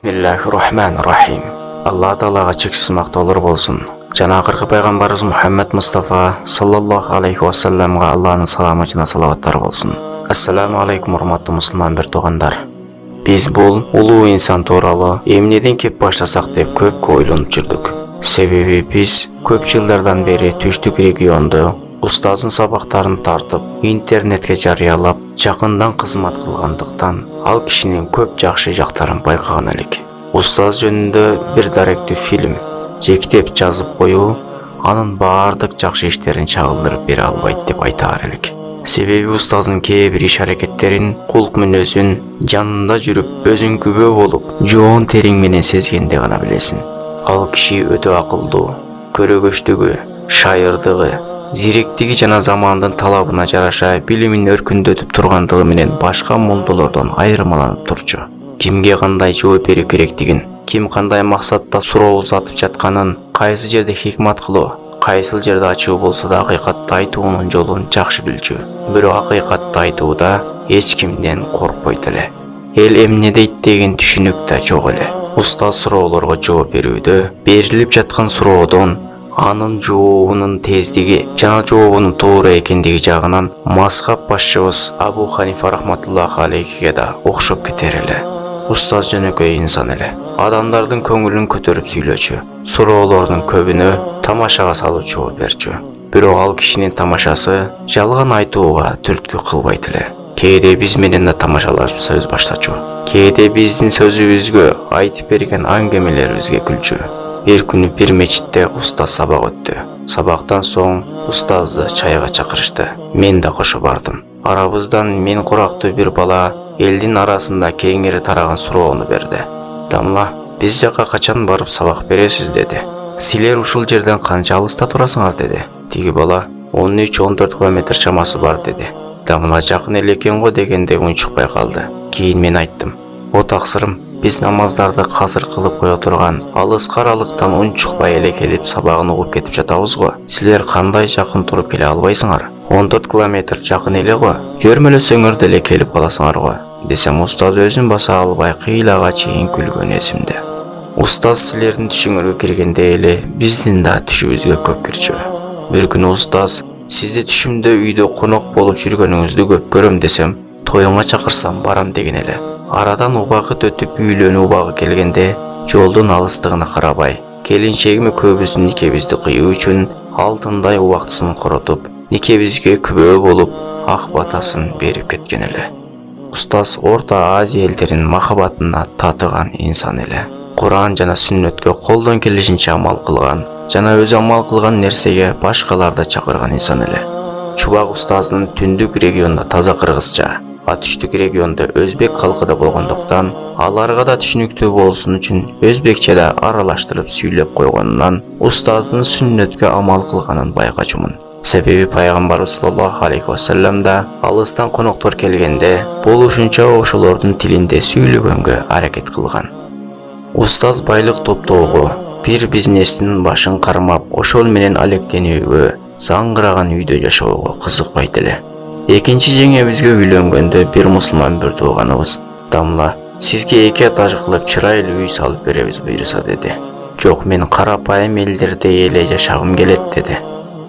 Bismillahirrahmanirrahim. Алла Таалаға чексіз мақтаулар болсын. Жана ақырғы пайғамбарымыз Мұхаммад Мұстафа саллаллаху алейхи уассаламға Алланың саламы жана салаваттары болсын. Ассаламу алейкум, урматтуу мусулман бир туугандар. Биз бул улуу инсан тууралуу эмнеден кеп баштасак деп көп ойлонуп жүрдүк. Себеби биз көп жылдардан бери түштүк регионду устаздын сабактарын тартып, интернетке жарыялап, жакындан кызмат кылгандыктан ал кишинин көп жакшы жактарын байкаган элек. Устаз жөнүндө бир даректүү фильм жектеп жазып коюу анын баардык жакшы иштерин чагылдырып бере албайт деп айтаар элек. Себеби устаздын кээ бир иш аракеттерин, кулк мүнөзүн жанында жүрүп, өзүң күбө болуп, жоон териң менен сезгенде гана билесиң. Ал киши өтө акылдуу, көрөгөчтүгү, шайырдыгы, зиректиги жана замандын талабына жараша билимин өркүндөтүп тургандыгы менен башка молдолордон айырмаланып турчу. Кимге кандай жооп берүү керектигин, ким кандай максатта суроо узатып жатканын, кайсы жерде хикмат кылуу, кайсыл жерде ачуу болсо да акыйкатты айтуунун жолун жакшы билчү. Бирок акыйкатты айтууда эч кимден коркпойт эле. Эл эмне дейт деген түшүнүк да жок эле. Устаз суроолорго жооп берүүдө берилип жаткан суроодон анын жообунун тездиги жана жообунун туура экендиги жагынан мазхаб башчыбыз Абу Ханифа рахматуллаху алейхиге да окшоп кетер эле. Устаз жөнөкөй инсан эле. Адамдардын көңүлүн көтөрүп сүйлөчү, суроолордун көбүнө тамашага салуучу жооп берчү. Бирок ал кишинин тамашасы жалган айтууга түрткү кылбайт эле. Кээде биз менен да тамашалашып сөз баштачу. Кээде биздин сөзүбүзгө, айтып берген аңгемелерибизге күлчү. Бир күнү бир мечитте устаз сабак өттү. Сабактан соң устазды чайга чакырышты. Мен да кошо бардым. Арабыздан мен курактуу бир бала элдин арасында кеңири тараган суроону берди. Дамла, биз жака качан барып сабак бересиз деди. Силер ушул жерден канча алыста турасыңар деди. Тиги бала 13-14 километр чамасы бар деди. Дамла жакын эле экен го дегенде унчукпай калды. Кийин мен айттым: "О таксырым, биз намаздарды казыр кылып кое турган алыска аралыктан унчукпай эле келип сабагын угуп кетип жатабыз го. Силер кандай жакын туруп келе албайсыңар? 14 километр жакын эле го. Жөрмөлөсөңөр деле келип каласыңар го" десем, устаз өзүн баса албай кыйлага чейин күлгөн эсимде. Устаз силердин түшүңөргө киргенде эле биздин да түшүбүзгө көп кирчү. Бир күнү устаз: "Сизди түшүмдө үйдө конок болуп жүргөнүңүздү көп көрөм" десем, "Тоюңа чакырсам барам" деген эле. Арадан убакыт өтүп үйлөнүү убагы келгенде жолдун алыстыгына карабай, келинчегиме көбүбүздүн никебизди кыюу үчүн алтындай убактысын коротуп, никебизге күбө болуп, ак батасын берип кеткен эле. Устаз Орто Азия элдеринин махабатына татыган инсан эле. Куран жана сүннөткө колдон келишинче амал кылган жана өзү амал кылган нерсеге башкаларды чакырган инсан эле. Чубак устаздын түндүк регионунда таза кыргызча, түштүк региондо өзбек калкы да болгондуктан, аларга да түшүнүктүү болсун үчүн өзбекче да аралаштырып сүйлөп койгонунан устаздын сүннөткө амал кылганын байкачумун. Себеби пайгамбар саллаллаху алейхи вассалам да алыстан коноктор келгенде болушунча ошолордун тилинде сүйлөгөнгө аракет кылган. Устаз байлык топтоого, бир бизнестин башын кармап, ошол менен алектенүүгө, заңгыраган үйдө жашоого кызыкпайт эле. Экинчи жеңебизге үйлөнгөндө бир мусулман бир тууганыбыз: "Дамла, сизге 2 этаж кылып чырайлуу үй салып беребиз буйруса" деди. "Жок, мен карапайым элдерде эле жашагым келет" деди.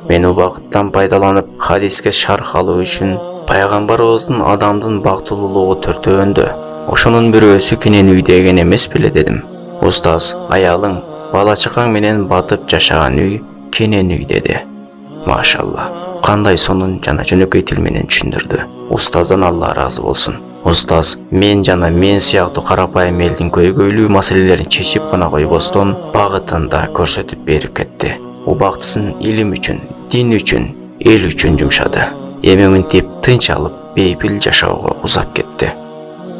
Мен убакыттан пайдаланып, хадиске шарх алуу үчүн пайгамбарыбыздын адамдын бактылуулугу төртөөндө, ошонун бирөөсү кенен үй деген эмес беле дедим. Устаз: "Аялың, бала чакаң менен батып жашаган үй кенен үй" деди. Машалла, кандай сонун жана жөнөкөй тил менен түшүндүрдү. Устаздан Алла ыраазы болсун. Устаз мен жана мен сыяктуу карапайым элдин көйгөйлүү маселелерин чечип гана койбостон, багытын да көрсөтүп берип кетти. Убактысын илим үчүн, дин үчүн, эл үчүн жумшады. Эми мынтип тынч алып, бейпил жашоого узап кетти.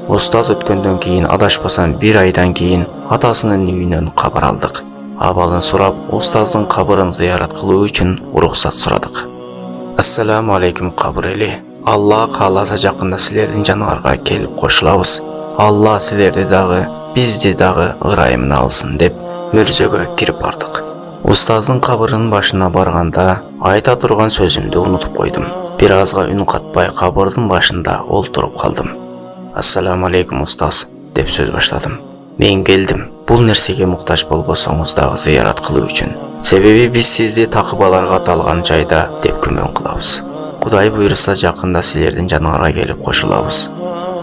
Устаз өткөндөн кийин, адашпасам 1 айдан кийин атасынын үйүнөн кабар алдык. Абалын сурап, устаздын кабырын зыярат кылуу үчүн уруксат сурадык. "Ассаламу алейкум кабыр эли. Алла кааласа жакында силердин жаныңарга келип кошулабыз. Алла силерди дагы, бизди дагы ырайымына алсын" деп мөрзөгө кирип бардык. Устаздын кабырынын башына барганда айта турган сөзүмдү унутуп койдум. Бир азга үн катпай кабырдын башында олтуруп калдым. "Ассаламу алейкум устаз" деп сөз баштадым. Мен келдим. Бул нерсеге муктаж болбосоңуз дагы зыярат кылуу үчүн. Себеби биз сизди такыбаларга аталган жайда деп күмөн кылабыз. Кудай буйруса жакында силердин жаныңарга келип кошулабыз.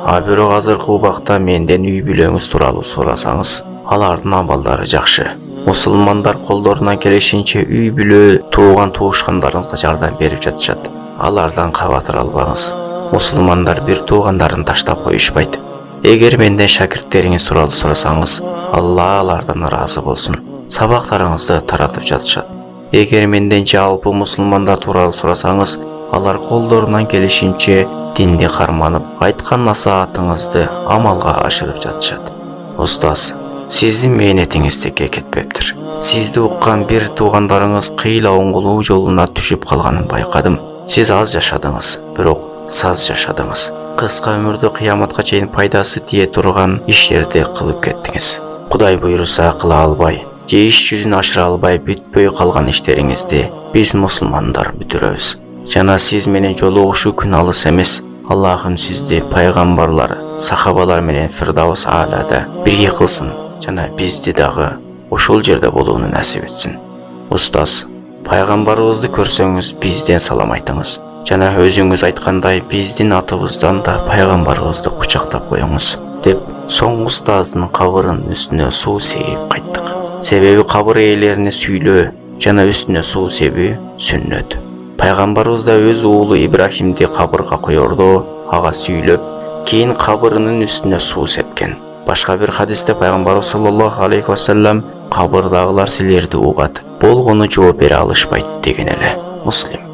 А бирок азыркы убакта менден үй бүлөңүз тууралуу сурасаңыз, алардын абалдары жакшы. Мусулмандар колдоруна келишинче үй бүлө тууган туушкандарыңызга жардам берип жатышат. Алардан кабатыр албаңыз. Мусулмандар бир туугандарын таштап коюшпайт. Эгер менден шакирттериңиз тууралуу сурасаңыз, Алла алардан ыраазы болсун. Сабактарыңызды таратып жатышат. Эгер менден жалпы мусулмандар тууралуу сурасаңыз, алар колдорунан келишинче динди карманып, айткан насаатыңызды амалга ашырып жатышат. Устаз, сиздин мээнетиңиз текке кетпептир. Сизди уккан бир туугандарыңыз кыйлауын кылуу жолуна түшүп калганын байкадым. Сиз аз жашадыңыз, бирок саз жашадыңыз. Кыска өмүрдө кыяматка чейин пайдасы тие турган иштерди кылып кеттиңиз. Кудай буйруса кыла албай, же иш жүзүн ашыра албай бүтпөй калган иштериңизди биз мусулмандар бүтүрөбүз. Жана сиз менен жолугушуу күн алыс эмес. Аллахым сизди пайгамбарлар, сахабалар менен Фирдаус аалада бирге кылсын жана бизди дагы ошол жерде болууну насип этсин. Устаз, пайгамбарыбызды көрсөңүз бизден салам айтыңыз. Жана өзүңүз айткандай биздин атыбыздан да пайгамбарыбызды кучактап коюңуз деп соң устаздын кабырынын үстүнө суу сегип кайттык. Себеби кабыр ээлерине сүйлөө жана үстүнө суу себүү сүннөт. Пайгамбарыбыз да өз уулу Ибрахимди кабырга коердо, ага сүйлөп, кийин кабырынын үстүнө суу сепкен. Башка бир хадисте пайгамбарыбыз саллаллаху алейхи вассалам кабырдагылар силерди угат, болгону жооп бере алышпайт деген эле. Муслим.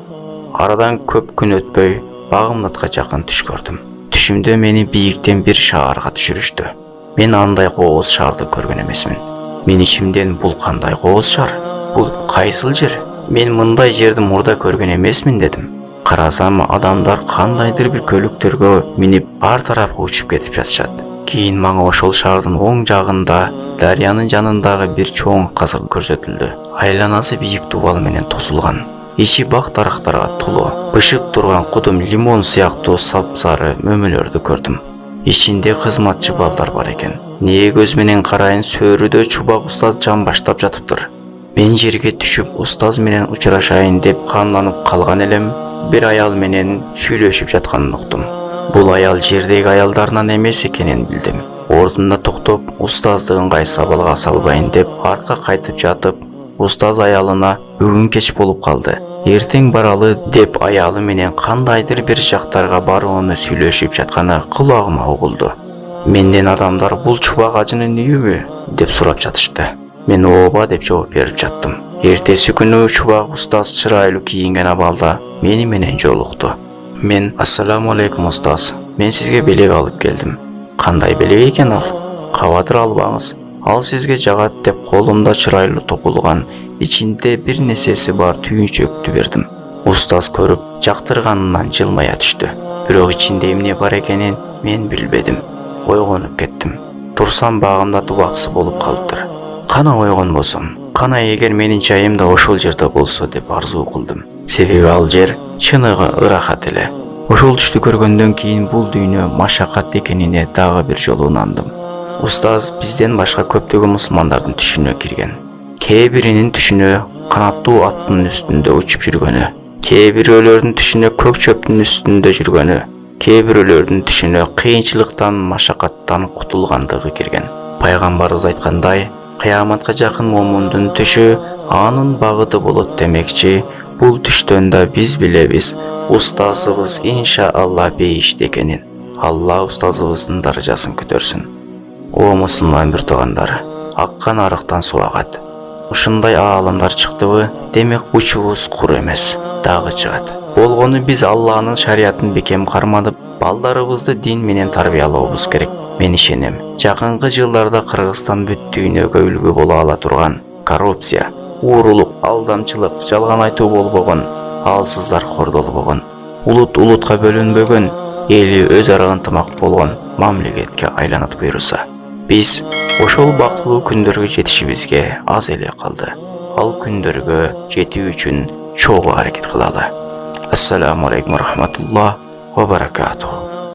Арадан көп күн өтпөй Багымнатка жакын түш көрдүм. Түшүмдө мени бийиктен бир шаарга түшүрүштү. Мен андай кооз шаарды көргөн эмесмин. Мен ичимден бул кандай кооз шаар? Бул кайсыл жер? Мен мындай жерди мурда көргөн эмесмин дедим. Карасам адамдар кандайдыр бир көлүктөргө минип ар тарапка учуп кетип жатышат. Кийин мага ошол шаардын оң жагында дарыянын жанындагы бир чоң казыр көрсөтүлдү. Айланасы бийик дубал менен тосулган. Ичи бак дарактарга толуу. Бышып турган кудум лимон сыяктуу сапсары мөмөлөрдү көрдүм. Ичинде кызматчы балдар бар экен. Нээ көз менен карайын, сөөрүдө чубак устаз жан баштап жатыптыр. Мен жерге түшүп устаз менен учурашайын деп канданып калган элем, бир аял менен сүйлөшүп жатканын уктум. Бул аял жердеги аялдарынан эмес экенин билдим. Ордунда токтоп, устазды ыңгай сабалга салбайын деп артка кайтып жатып, устаз аялына бүгүн кеч болуп калды, эртең баралы деп аялы менен кандайдыр бир жактарга барууну сүйлөшүп жатканы кулагыма угулду. Менден адамдар бул чубак ажынын үйүбү деп сурап жатышты. Мен ооба деп жооп берип жаттым. Эртеси күнү чубак устаз чырайлуу кийинген абалда мени менен жолукту. Мен: "Ассаламу алейкум устаз. Мен сизге белек алып келдим." "Кандай белек экен ал?" "Кабатыр албаңыз. Ал сизге жагат" деп колумда чырайлуу токулган, ичинде бир нерсеси бар түйүнчөктү бердим. Устаз көрүп, жактырганынан жылмая түштү. Бирок ичинде эмне бар экенин мен билбедим. Ойгонуп кеттим. Турсам багымда убактысы болуп калыптыр. Кана ойгонбосом, кана эгер менин жайым да ошол жерде болсо деп арзуу кылдым. Себеби ал жер чыныгы ырахат эле. Ошол түштү көргөндөн кийин бул дүйнө машакат экенине дагы бир жолу ынандым. Устаз бизден башка көптөгөн мусулмандардын түшүнө кирген. Кээ биринин түшүнө канаттуу аттын үстүндө учуп жүргөнү, кээ бирөөлөрдүн түшүнө көк чөптүн үстүндө жүргөнү, кээ бирөөлөрдүн түшүнө кыйынчылыктан, машакаттан кутулгандыгы кирген. Пайгамбарыбыз айткандай, кыяматка жакын момундун түшү анын багыты болот демекчи, бул түштөн да биз билебиз, устазыбыз иншаалла бейиште экенин. Алла устазыбыздын даражасын көтөрсүн. О мусулман бир туугандар, аккан арыктан суу агат. Ушундай аалымдар чыктыбы, демек учубуз кур эмес, дагы чыгат. Болгону биз Алланын шариятын бекем карманып, балдарыбызды дин менен тарбиялообуз керек. Мен ишенем, жакынкы жылдарда Кыргызстан бүт дүйнөгө үлгү боло ала турган коррупция, уурулук, алдамчылык, жалган айтуу болбогон, алсыздар кордолбогон, улутка бөлүнбөгөн, эли өз ара ынтымак болгон мамлекетке айланат буйруса. Биз ошол бактылуу күндөргө жетишибизге аз эле калды. Ал күндөргө жетүү үчүн чогуу аракет кылалы. Ассаламу алейкум ва рахматуллах ва баракатух.